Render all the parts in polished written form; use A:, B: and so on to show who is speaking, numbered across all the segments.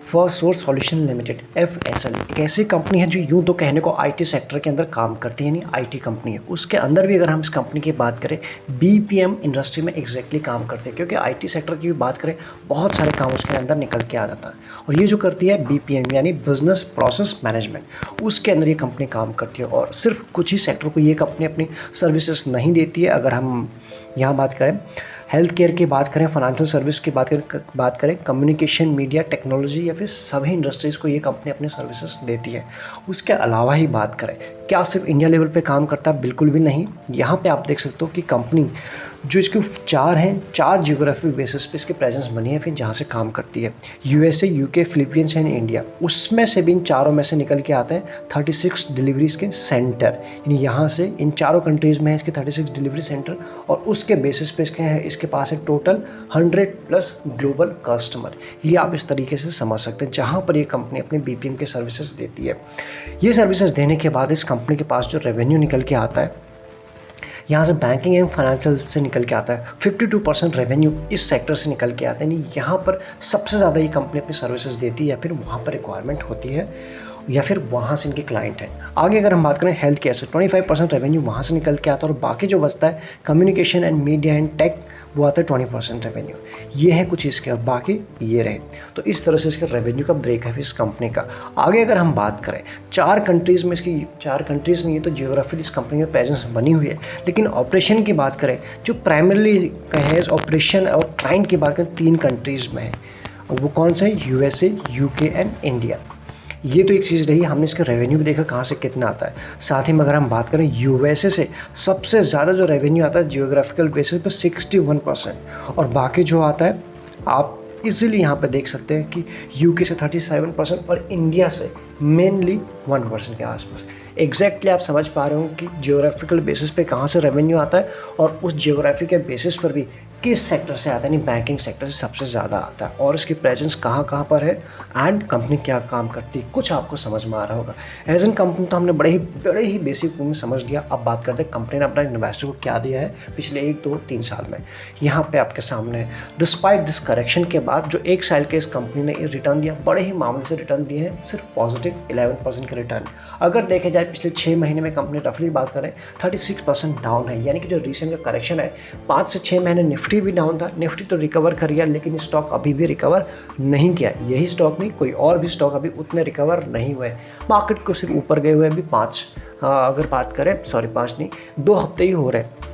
A: First source solution limited FSL एक ऐसी company है जो यूँ तो कहने को आईटी सेक्टर के अंदर काम करती है, यानी आईटी कंपनी है। उसके अंदर भी अगर हम इस कंपनी की बात करें BPM इंडस्ट्री में एग्जैक्टली काम करते हैं, क्योंकि आईटी सेक्टर की भी बात करें बहुत सारे काम उसके अंदर निकल के आ जाता है। और ये जो करती है BPM यानी बिजनेस प्रोसेस मैनेजमेंट, उसके अंदर ये कंपनी काम करती है। और सिर्फ कुछ ही सेक्टर को ये कंपनी अपनी सर्विसेज नहीं देती है। अगर हम यहाँ बात करें हेल्थ केयर की बात करें, फाइनेंशियल सर्विस की बात करें, कम्युनिकेशन, मीडिया, टेक्नोलॉजी या फिर सभी इंडस्ट्रीज़ को ये कंपनी अपने सर्विसेज देती है। उसके अलावा ही बात करें क्या सिर्फ इंडिया लेवल पे काम करता है, बिल्कुल भी नहीं। यहाँ पे आप देख सकते हो कि कंपनी जो इसके चार जियोग्राफिक बेसिस पे इसकी प्रेजेंस बनी है, फिर जहाँ से काम करती है USA, UK, Philippines and India. उसमें से भी इन चारों में से निकल के आते हैं 36 डिलीवरीज के सेंटर, यानी यहाँ से इन चारों कंट्रीज़ में है इसके 36 डिलीवरी सेंटर। और उसके बेसिस पे इसके पास है टोटल 100+ ग्लोबल कस्टमर। ये आप इस तरीके से समझ सकते हैं जहाँ पर ये कंपनी अपने BPM के सर्विसेज देती है। ये सर्विसेज देने के बाद इस कंपनी के पास जो रेवेन्यू निकल के आता है, यहाँ से बैंकिंग एंड फाइनेंशियल से निकल के आता है। 52% रेवेन्यू इस सेक्टर से निकल के आता है, यानी यहाँ पर सबसे ज़्यादा ये कंपनी अपनी सर्विसेज देती है, या फिर वहाँ पर रिक्वायरमेंट होती है, या फिर वहाँ से इनके क्लाइंट हैं। आगे अगर हम बात करें हेल्थ केयर से, 25% रेवेन्यू वहाँ से निकल के आता है। और बाकी जो बचता है communication and media and tech, वो आता है 20% रेवेन्यू। ये है कुछ इसके, और बाकी ये रहे। तो इस तरह से इसके रेवेन्यू का ब्रेक है इस कंपनी का। आगे अगर हम बात करें चार कंट्रीज़ में ये तो जियोग्राफिकली इस कंपनी की प्रेजेंस बनी हुई है, लेकिन ऑपरेशन की बात करें जो प्राइमरली है ऑपरेशन और क्लाइंट की बात करें 3 कंट्रीज़ में है। वो कौन सा है? USA, UK and India. ये तो एक चीज़ रही। हमने इसका रेवेन्यू भी देखा कहाँ से कितना आता है। साथ ही में अगर हम बात करें USA से सबसे ज़्यादा जो रेवेन्यू आता है जियोग्राफिकल बेसिस पे 61%, और बाकी जो आता है आप इजीली यहाँ पे देख सकते हैं कि UK से 37% और इंडिया से मेनली 1% के आसपास। एग्जैक्टली आप समझ पा रहे हो कि जियोग्राफिकल बेसिस पे कहाँ से रेवेन्यू आता है, और उस जियोग्राफी के बेसिस पर भी किस सेक्टर से आता है। नहीं, बैंकिंग सेक्टर से सबसे ज़्यादा आता है। और इसकी प्रेजेंस कहाँ कहाँ पर है एंड कंपनी क्या काम करती है, कुछ आपको समझ में आ रहा होगा। एज एन कंपनी तो हमने बड़े ही बेसिक में समझ लिया। अब बात करते हैं कंपनी ने अपना इन्वेस्टर को क्या दिया है पिछले 1, 2, 3 साल में। यहाँ पे आपके सामने है। डिस्पाइट दिस करेक्शन के बाद जो 1 साल के इस कंपनी ने रिटर्न दिया, बड़े ही मामूली से रिटर्न दिए हैं, सिर्फ पॉजिटिव 11% के रिटर्न। अगर देखे जाए पिछले 6 महीने में कंपनी रफली बात करें 36% डाउन है, यानी कि जो रिसेंट का करेक्शन है 5 से 6 महीने निफ्टी भी डाउन था। निफ्टी तो रिकवर कर गया, लेकिन स्टॉक अभी भी रिकवर नहीं किया। यही स्टॉक नहीं, कोई और भी स्टॉक अभी उतने रिकवर नहीं हुए। मार्केट को सिर्फ ऊपर गए हुए अभी 5 नहीं 2 हफ्ते ही हो रहे।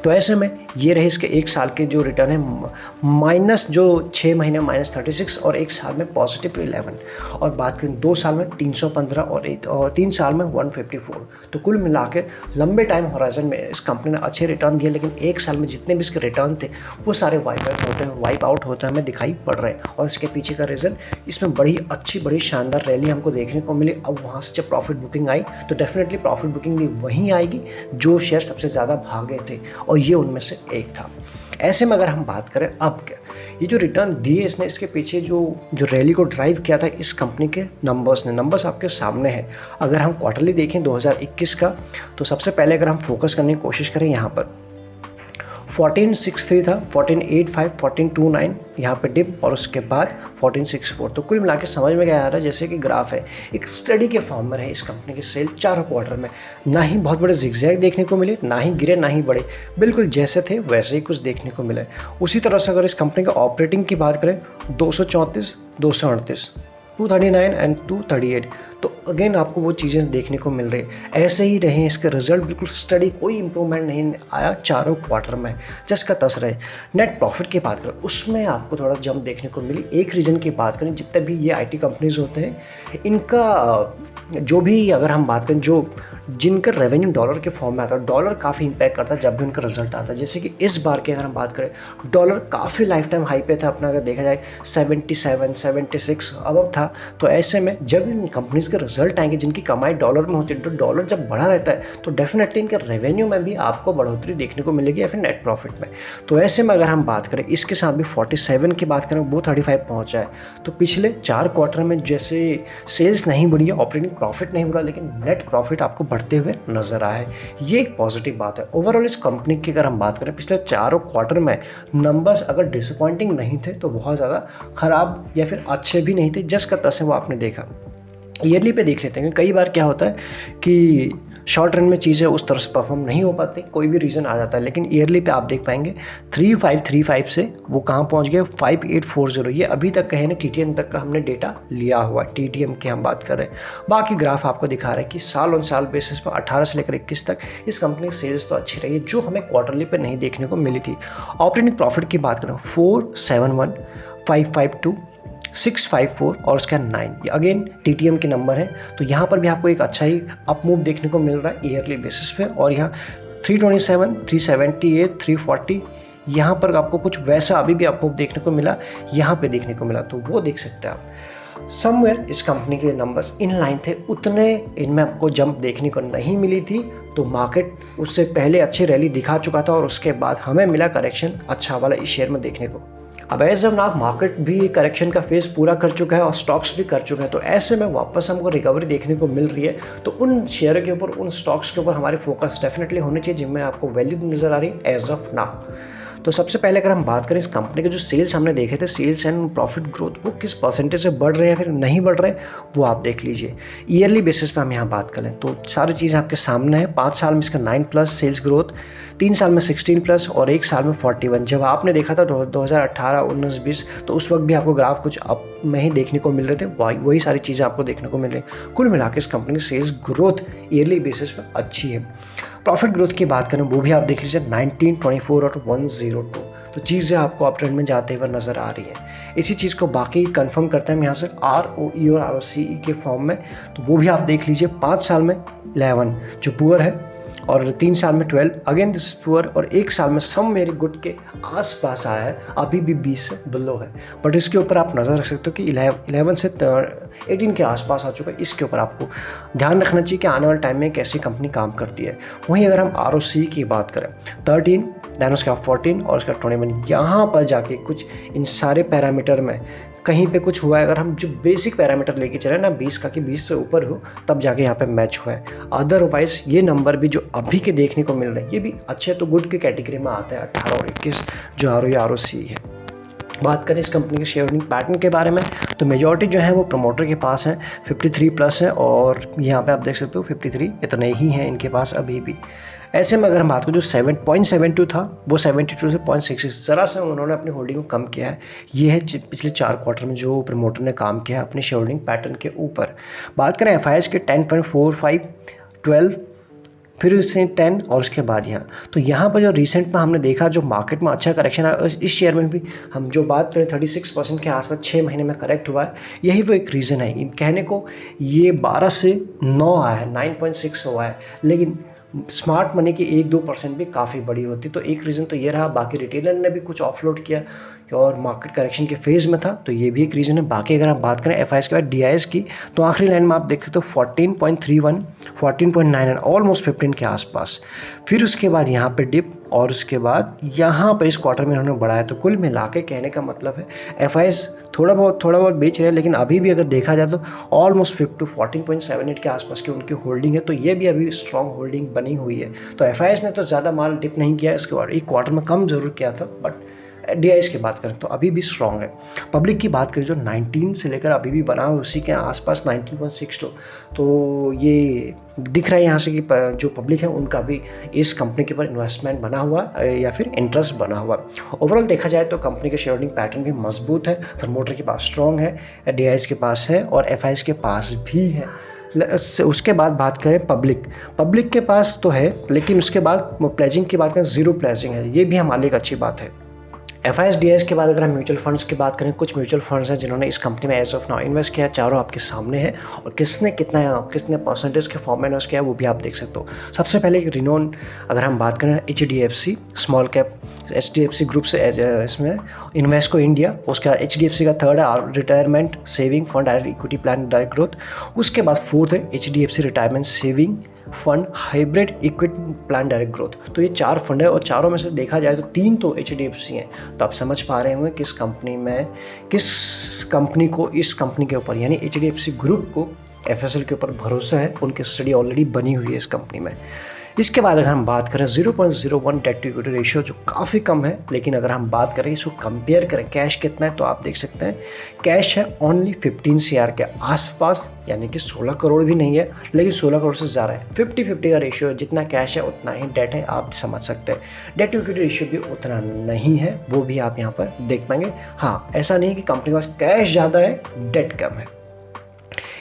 A: तो ऐसे में ये रहे इसके 1 साल के जो रिटर्न है, माइनस जो 6 महीने -36 और 1 साल में पॉजिटिव 11। और बात करें 2 साल में 315 और 3 साल में 154। तो कुल मिला के लंबे टाइम होराइजन में इस कंपनी ने अच्छे रिटर्न दिए, लेकिन 1 साल में जितने भी इसके रिटर्न थे वो सारे वाइप आउट होते हमें दिखाई पड़ रहे हैं। और इसके पीछे का रीज़न, इसमें बड़ी शानदार रैली हमको देखने को मिली। अब वहाँ से जब प्रॉफिट बुकिंग आई तो डेफिनेटली प्रॉफिट बुकिंग भी वहीं आएगी जो शेयर सबसे ज़्यादा भागे थे, और ये उनमें से एक था। ऐसे में अगर हम बात करें अब क्या, ये जो रिटर्न दिए इसने, इसके पीछे जो रैली को ड्राइव किया था इस कंपनी के नंबर्स आपके सामने हैं। अगर हम क्वार्टरली देखें 2021 का, तो सबसे पहले अगर हम फोकस करने की कोशिश करें यहाँ पर 1463 था, 1485, 1429 यहाँ पे डिप, और उसके बाद 1464। तो कुल मिला के समझ में क्या आ रहा है, जैसे कि ग्राफ है एक स्टडी के फॉर्म में रहे इस कंपनी के सेल 4 क्वार्टर में। ना ही बहुत बड़े जिगजैग देखने को मिले, ना ही गिरे, ना ही बड़े, बिल्कुल जैसे थे वैसे ही कुछ देखने को मिले। उसी तरह से अगर इस कंपनी का ऑपरेटिंग की बात करें 234, 238, 239 एंड 238, तो अगेन आपको वो चीज़ें देखने को मिल रही है। ऐसे ही रहे इसके रिजल्ट, बिल्कुल स्टडी, कोई इंप्रूवमेंट नहीं आया 4 क्वार्टर में, जस्ट का तस रहे। नेट प्रॉफिट की बात करें उसमें आपको थोड़ा जंप देखने को मिली। एक रीज़न की बात करें, जितने भी ये IT कंपनीज होते हैं इनका जो भी अगर हम बात करें, जो जिनका रेवेन्यू डॉलर के फॉर्म में आता है, डॉलर काफ़ी इंपैक्ट करता है जब भी उनका रिजल्ट आता है। जैसे कि इस बार की अगर हम बात करें, डॉलर काफ़ी लाइफ टाइम हाई पे था अपना, अगर देखा जाए 77, 76 अब था, बढ़ा। तो ऐसे में जब इन कंपनीज़ के रिजल्ट आएंगे जिनकी कमाई डॉलर में होती है, तो डॉलर जब बढ़ा रहता है तो डेफिनेटली इनके रेवेन्यू में भी आपको बढ़ोतरी देखने को मिलेगी या फिर नेट प्रॉफिट में। तो ऐसे में अगर हम बात करें इसके साथ भी 47 की बात करें वो 35 पहुँचा है। तो पिछले 4 क्वार्टर में जैसे सेल्स नहीं बढ़ी है, ऑपरेटिंग प्रॉफिट नहीं बढ़ा, लेकिन नेट प्रॉफिट आपको बढ़ते हुए नजर आए, ये एक पॉजिटिव बात है। ओवरऑल इस कंपनी की अगर हम बात करें पिछले 4 क्वार्टर में नंबर्स अगर डिसअपॉइंटिंग नहीं थे तो बहुत ज़्यादा ख़राब या फिर अच्छे भी नहीं थे, जिस का तस है वो आपने देखा। ईयरली पे देख लेते हैं, कई बार क्या होता है कि शॉर्ट रन में चीज़ें उस तरह से परफॉर्म नहीं हो पाती, कोई भी रीज़न आ जाता है, लेकिन ईयरली पे आप देख पाएंगे 3535 से वो कहाँ पहुँच गए 5840। ये अभी तक कहे ना TTM तक का हमने डेटा लिया हुआ, TTM की हम बात कर रहे हैं। बाकी ग्राफ आपको दिखा रहा है कि साल ऑन साल बेसिस पर 18 से लेकर 21 तक इस कंपनी की सेल्स तो अच्छी रही है, जो हमें क्वार्टरली पे नहीं देखने को मिली थी। ऑपरेटिंग प्रॉफिट की बात करें 471, 552, 654 और उसका 9, ये अगेन TTM के नंबर हैं। तो यहाँ पर भी आपको एक अच्छा ही अप मूव देखने को मिल रहा है ईयरली बेसिस पे। और यहाँ 327, 378, 340 यहाँ पर आपको कुछ वैसा अभी भी अप मूव देखने को मिला, यहाँ पे देखने को मिला, तो वो देख सकते हैं आप। समवेयर इस कंपनी के नंबर्स इन लाइन थे, उतने इनमें आपको जंप देखने को नहीं मिली थी। तो मार्केट उससे पहले अच्छी रैली दिखा चुका था और उसके बाद हमें मिला करेक्शन अच्छा वाला इस शेयर में देखने को। अब एज ऑफ नाउ मार्केट भी करेक्शन का फेज पूरा कर चुका है और स्टॉक्स भी कर चुका है, तो ऐसे में वापस हमको रिकवरी देखने को मिल रही है। तो उन शेयर के ऊपर, उन स्टॉक्स के ऊपर हमारे फोकस डेफिनेटली होने चाहिए जिनमें आपको वैल्यू नज़र आ रही है एज ऑफ नाउ। तो सबसे पहले अगर हम बात करें इस कंपनी के जो सेल्स हमने देखे थे, सेल्स एंड प्रॉफिट ग्रोथ वो किस परसेंटेज से बढ़ रहे हैं फिर नहीं बढ़ रहे, वो आप देख लीजिए। ईयरली बेसिस पे हम यहाँ बात करें तो सारी चीज़ें आपके सामने है। 5 साल में इसका 9+ सेल्स ग्रोथ, 3 साल में 16+ और 1 साल में 41। जब आपने देखा था 2018, 19, 20 तो उस वक्त भी आपको ग्राफ कुछ अप में ही देखने को मिल रहे थे, वही सारी चीज़ें आपको देखने को मिल रही। कुल मिलाकर इस कंपनी की सेल्स ग्रोथ ईयरली बेसिस पर अच्छी है। प्रॉफिट ग्रोथ की बात करें वो भी आप देख लीजिए 19, 24 और 102। तो चीज़ें आपको अप ट्रेंड में जाते हुए नज़र आ रही है। इसी चीज़ को बाकी कंफर्म करते हैं हम यहाँ से ROE और ROCE के फॉर्म में, तो वो भी आप देख लीजिए। 5 साल में 11 जो पुअर है और 3 साल में 12 अगेन दिस पुअर और 1 साल में सम वेरी गुड के आसपास आया है, अभी भी 20 से बिलो है। बट इसके ऊपर आप नज़र रख सकते हो कि 11 से 18 के आसपास आ चुका है। इसके ऊपर आपको ध्यान रखना चाहिए कि आने वाले टाइम में कैसी कंपनी काम करती है। वहीं अगर हम ROCE की बात करें 13, दैन उसका 14 और उसका 21, यहाँ पर जाके कुछ इन सारे पैरामीटर में कहीं पे कुछ हुआ है। अगर हम जो बेसिक पैरामीटर लेके चले ना 20 का कि 20 से ऊपर हो तब जाके यहाँ पे मैच हुआ है। अदरवाइज ये नंबर भी जो अभी के देखने को मिल रहे हैं ये भी अच्छे तो गुड की कैटेगरी में आते हैं 18 और 21 जो ROE है। बात करें इस कंपनी के शेयर होल्डिंग पैटर्न के बारे में तो मेजॉरिटी जो है वो प्रमोटर के पास है, 53+ है और यहाँ पे आप देख सकते हो 53 इतने ही हैं इनके पास अभी भी। ऐसे में अगर हम बात करें जो 7.72 था वो 72 से 0.66 ज़रा से उन्होंने अपनी होल्डिंग को कम किया है। ये है पिछले 4 क्वार्टर में जो प्रमोटर ने काम किया है अपने शेयर होल्डिंग पैटर्न के ऊपर। बात करें FIS के 10.45, 12 फिर उससे 10 और उसके बाद यहाँ तो यहाँ पर जो रिसेंट में हमने देखा जो मार्केट में अच्छा करेक्शन है, इस शेयर में भी हम जो बात करें 36% के आसपास 6 महीने में करेक्ट हुआ है, यही वो एक रीज़न है। कहने को ये 12 से 9 आया है, 9.6 हुआ है, लेकिन स्मार्ट मनी की 1-2% भी काफ़ी बड़ी होती। तो एक रीज़न तो ये रहा। बाकी रिटेलर ने भी कुछ ऑफलोड किया और मार्केट करेक्शन के फेज़ में था, तो ये भी एक रीज़न है। बाकी अगर आप बात करें FIS के बाद DIS की तो आखिरी लाइन में आप देखते तो 14.31, 14.99 ऑलमोस्ट 15 के आसपास। फिर उसके बाद यहाँ पे डिप और उसके बाद यहाँ पे इस क्वार्टर में उन्होंने बढ़ाया। तो कुल मिला के कहने का मतलब है FIS थोड़ा बहुत बेच रहे हैं, लेकिन अभी भी अगर देखा जाए तो ऑलमोस्ट 14.78 के आसपास की उनकी होल्डिंग है, तो ये भी अभी स्ट्रॉन्ग होल्डिंग बनी हुई है। तो FIS ने तो ज़्यादा माल डिप नहीं किया, इसके बाद एक क्वार्टर में कम ज़रूर किया था, बट DIS की बात करें तो अभी भी स्ट्रॉन्ग है। पब्लिक की बात करें जो 19 से लेकर अभी भी बना है उसी के आसपास 19.62, तो ये दिख रहा है यहाँ से कि जो पब्लिक है उनका भी इस कंपनी के ऊपर इन्वेस्टमेंट बना हुआ या फिर इंटरेस्ट बना हुआ। ओवरऑल देखा जाए तो कंपनी के शेयर होल्डिंग पैटर्न भी मजबूत है, प्रमोटर के पास स्ट्रॉन्ग है, DIS के पास है और FIS के पास भी है। उसके बाद बात करें पब्लिक के पास तो है, लेकिन उसके बाद प्लेजिंग की बात करें 0 प्लेजिंग है, ये भी हमारे लिए एक अच्छी बात है। FISDS के बाद अगर हम म्यूचुअल फंड्स की बात करें, कुछ म्यूचुअल फंड्स हैं जिन्होंने इस कंपनी में एज ऑफ नाउ इन्वेस्ट किया है। चारों आपके सामने है और कितने परसेंटेज के फॉर्म में इन्वेस्ट किया है वो भी आप देख सकते हो। सबसे पहले रिनोन अगर हम बात करें HDFC small cap HDFC group से इसमें इन्वेस्को इंडिया, उसके बाद HDFC का थर्ड है retirement saving fund direct equity plan direct growth, उसके बाद फोर्थ है HDFC retirement saving fund hybrid equity plan direct growth. तो ये 4 फंड है और चारों में से देखा जाए तो 3 तो HDFC हैं। तो आप समझ पा रहे होंगे किस कंपनी को इस कंपनी के ऊपर यानी HDFC ग्रुप को FSL के ऊपर भरोसा है, उनकी स्टडी ऑलरेडी बनी हुई है इस कंपनी में। इसके बाद अगर हम बात करें 0.01 डेट टू इक्विटी रेशियो जो काफ़ी कम है, लेकिन अगर हम बात करें इसको कंपेयर करें कैश कितना है तो आप देख सकते हैं कैश है ओनली 15 CR के आसपास, यानी कि 16 करोड़ भी नहीं है लेकिन 16 करोड़ से ज़्यादा है। 50-50 का रेशियो है, जितना कैश है उतना ही डेट है, आप समझ सकते हैं। डेट टू इक्विटी रेशियो भी उतना नहीं है, वो भी आप यहाँ पर देख पाएंगे। हाँ, ऐसा नहीं कि कंपनी के पास कैश ज़्यादा है डेट कम है।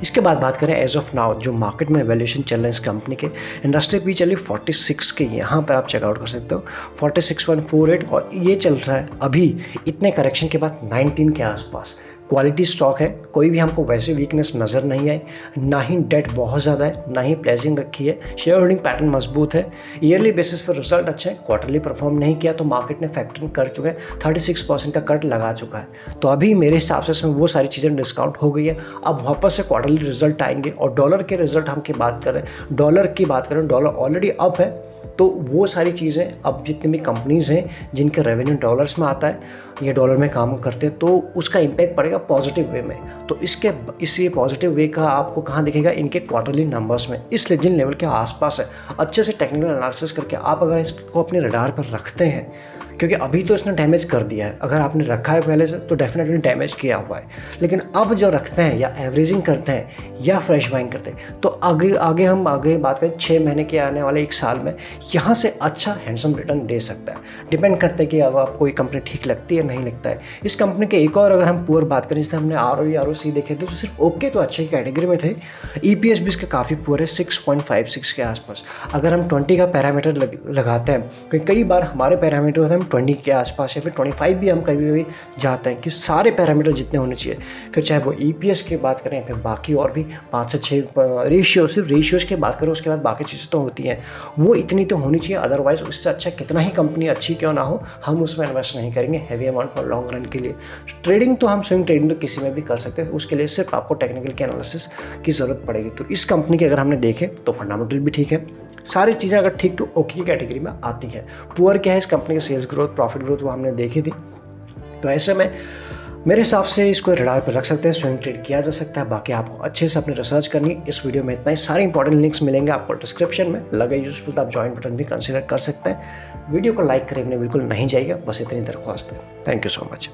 A: इसके बाद बात करें एज ऑफ नाउ जो मार्केट में वैल्यूएशन चल रहे हैं इस कंपनी के, इंडस्ट्री पी चली 46 के, यहाँ पर आप चेकआउट कर सकते हो 46.48 और ये चल रहा है अभी इतने करेक्शन के बाद 19 के आसपास। क्वालिटी स्टॉक है, कोई भी हमको वैसे वीकनेस नज़र नहीं आई, ना ही डेट बहुत ज़्यादा है ना ही प्लेजिंग रखी है, शेयर होल्डिंग पैटर्न मजबूत है, ईयरली बेसिस पर रिजल्ट अच्छे हैं, क्वार्टरली परफॉर्म नहीं किया तो मार्केट ने फैक्टरिंग कर चुके हैं, 36% का कट लगा चुका है। तो अभी मेरे हिसाब से इसमें वो सारी चीज़ें डिस्काउंट हो गई है। अब वापस से क्वार्टरली रिजल्ट आएंगे और डॉलर के रिजल्ट हम की बात करें डॉलर ऑलरेडी अप है, तो वो सारी चीज़ें अब जितनी भी कंपनीज़ हैं जिनका रेवेन्यू डॉलर्स में आता है या डॉलर में काम करते हैं तो उसका इम्पैक्ट पड़ेगा पॉजिटिव वे में। तो इसी पॉजिटिव वे का आपको कहाँ दिखेगा, इनके क्वार्टरली नंबर्स में। इसलिए जिन लेवल के आसपास है अच्छे से टेक्निकल एनालिसिस करके आप अगर इसको अपने रडार पर रखते हैं, क्योंकि अभी तो इसने डैमेज कर दिया है, अगर आपने रखा है पहले से तो डेफिनेटली डैमेज किया हुआ है, लेकिन अब जो रखते हैं या एवरेजिंग करते हैं या फ्रेश बाइंग करते हैं तो हम बात करें 6 महीने के आने वाले 1 साल में यहाँ से अच्छा हैंडसम रिटर्न दे सकता है। डिपेंड करता है कि अब आपको ये कंपनी ठीक लगती है नहीं लगता है। इस कंपनी के एक और अगर हम पुअर बात करें, जैसे हमने ROE ROC देखे थे तो सिर्फ ओके तो अच्छे कैटेगरी में थे। EPS भी इसका काफ़ी पुअर है 6.56 के आसपास। अगर हम 20 का पैरामीटर लगाते हैं, क्योंकि कई बार हमारे पैरामीटर होते हैं 20 के आसपास या फिर 25 भी हम कभी भी जाते हैं कि सारे पैरामीटर जितने होने चाहिए, फिर चाहे वो EPS की बात करें फिर बाकी और भी 5 से 6 रेशियो, सिर्फ रेशियोज़ की बात करें उसके बाद बाकी चीज़ें तो होती हैं, वो इतनी तो होनी चाहिए। अदरवाइज उससे अच्छा कितना ही कंपनी अच्छी क्यों ना हो, हम उसमें इन्वेस्ट नहीं करेंगे heavy amount for long run के लिए। ट्रेडिंग तो हम स्विंग ट्रेडिंग तो किसी में भी कर सकते हैं, उसके लिए सिर्फ आपको टेक्निकल के एनालिसिस की ज़रूरत पड़ेगी। तो इस कंपनी के अगर हमने देखे तो फंडामेंटल भी ठीक है, सारी चीज़ें अगर ठीक टू ओके की कैटेगरी में आती है। पुअर क्या है इस कंपनी का, सेल्स ग्रोथ प्रॉफिट ग्रोथ वो हमने देखी थी। तो ऐसे में मेरे हिसाब से इसको रडार पर रख सकते हैं, स्विंग ट्रेड किया जा सकता है। बाकी आपको अच्छे से अपनी रिसर्च करनी। इस वीडियो में इतना ही, सारे इंपॉर्टेंट लिंक्स मिलेंगे आपको डिस्क्रिप्शन में। लगे यूजफुल तो आप ज्वाइन बटन भी कंसिडर कर सकते हैं। वीडियो को लाइक करें बिल्कुल नहीं जाएगा, बस इतनी दरख्वास्त है। Thank you so much.